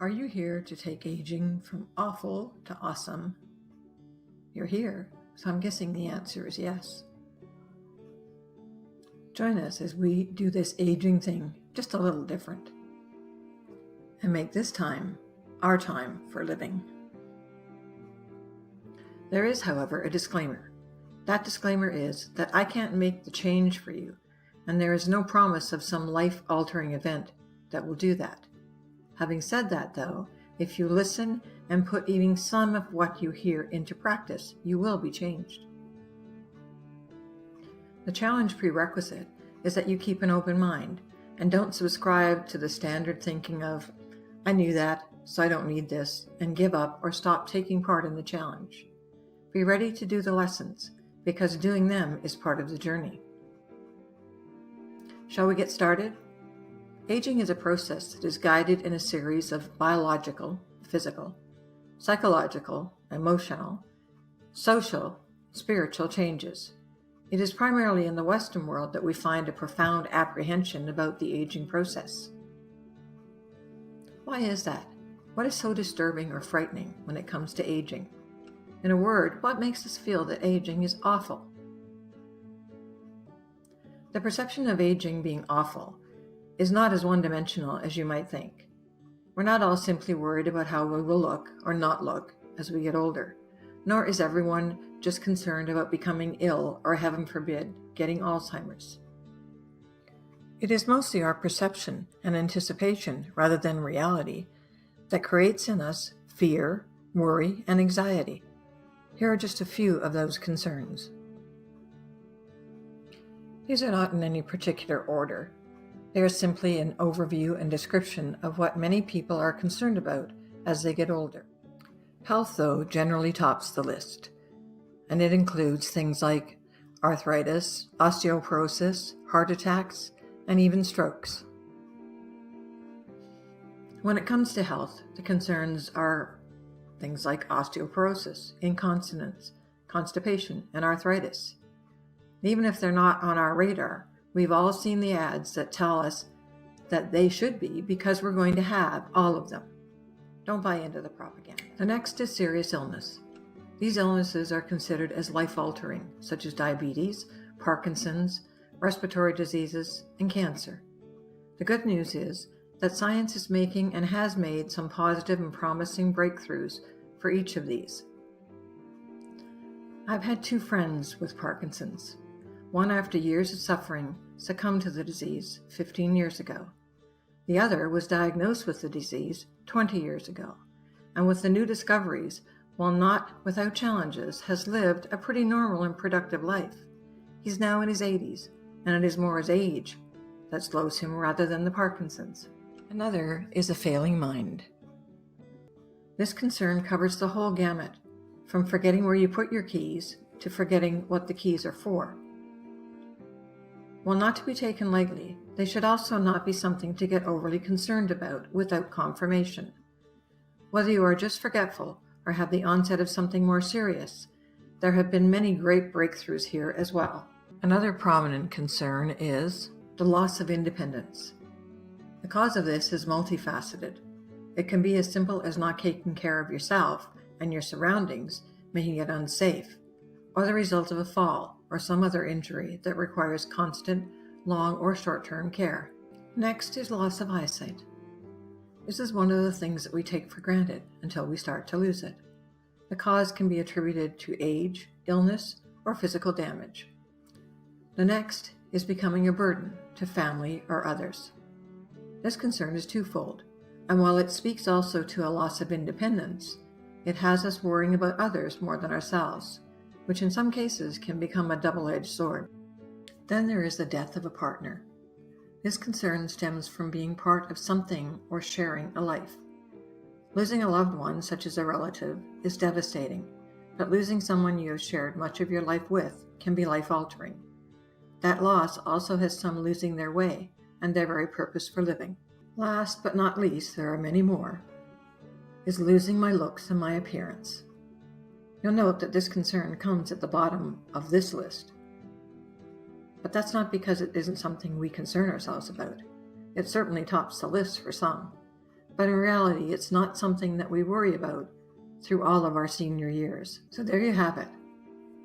Are you here to take aging from awful to awesome? You're here, so I'm guessing the answer is yes. Join us as we do this aging thing just a little different and make this time our time for living. There is, however, a disclaimer. That disclaimer is that I can't make the change for you, and there is no promise of some life-altering event that will do that. Having said that, though, if you listen and put even some of what you hear into practice, you will be changed. The challenge prerequisite is that you keep an open mind and don't subscribe to the standard thinking of, I knew that, so I don't need this, and give up or stop taking part in the challenge. Be ready to do the lessons, because doing them is part of the journey. Shall we get started? Aging is a process that is guided in a series of biological, physical, psychological, emotional, social, spiritual changes. It is primarily in the Western world that we find a profound apprehension about the aging process. Why is that? What is so disturbing or frightening when it comes to aging? In a word, what makes us feel that aging is awful? The perception of aging being awful is not as one-dimensional as you might think. We're not all simply worried about how we will look or not look as we get older, nor is everyone just concerned about becoming ill or, heaven forbid, getting Alzheimer's. It is mostly our perception and anticipation, rather than reality, that creates in us fear, worry, and anxiety. Here are just a few of those concerns. These are not in any particular order. They are simply an overview and description of what many people are concerned about as they get older. Health, though, generally tops the list, and it includes things like arthritis, osteoporosis, heart attacks, and even strokes. When it comes to health, the concerns are things like osteoporosis, incontinence, constipation, and arthritis. Even if they're not on our radar, we've all seen the ads that tell us that they should be because we're going to have all of them. Don't buy into the propaganda. The next is serious illness. These illnesses are considered as life-altering, such as diabetes, Parkinson's, respiratory diseases, and cancer. The good news is that science is making and has made some positive and promising breakthroughs for each of these. I've had two friends with Parkinson's. One, after years of suffering, succumbed to the disease 15 years ago. The other was diagnosed with the disease 20 years ago, and with the new discoveries, while not without challenges, has lived a pretty normal and productive life. He's now in his 80s, and it is more his age that slows him rather than the Parkinson's. Another is a failing mind. This concern covers the whole gamut, from forgetting where you put your keys to forgetting what the keys are for. While not to be taken lightly, they should also not be something to get overly concerned about without confirmation. Whether you are just forgetful or have the onset of something more serious, there have been many great breakthroughs here as well. Another prominent concern is the loss of independence. The cause of this is multifaceted. It can be as simple as not taking care of yourself and your surroundings, making it unsafe, or the result of a fall or some other injury that requires constant, long or short-term care. Next is loss of eyesight. This is one of the things that we take for granted until we start to lose it. The cause can be attributed to age, illness, or physical damage. The next is becoming a burden to family or others. This concern is twofold, and while it speaks also to a loss of independence, it has us worrying about others more than ourselves, which in some cases can become a double-edged sword. Then there is the death of a partner. This concern stems from being part of something or sharing a life. Losing a loved one, such as a relative, is devastating, but losing someone you have shared much of your life with can be life-altering. That loss also has some losing their way and their very purpose for living. Last but not least, there are many more, is losing my looks and my appearance. You'll note that this concern comes at the bottom of this list. But that's not because it isn't something we concern ourselves about. It certainly tops the list for some. But in reality, it's not something that we worry about through all of our senior years. So there you have it.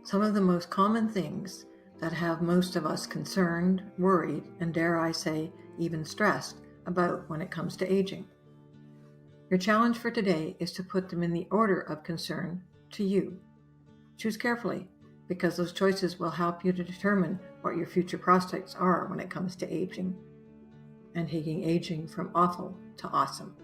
Some of the most common things that have most of us concerned, worried, and dare I say, even stressed about when it comes to aging. Your challenge for today is to put them in the order of concern to you. Choose carefully, because those choices will help you to determine what your future prospects are when it comes to aging and taking aging from awful to awesome.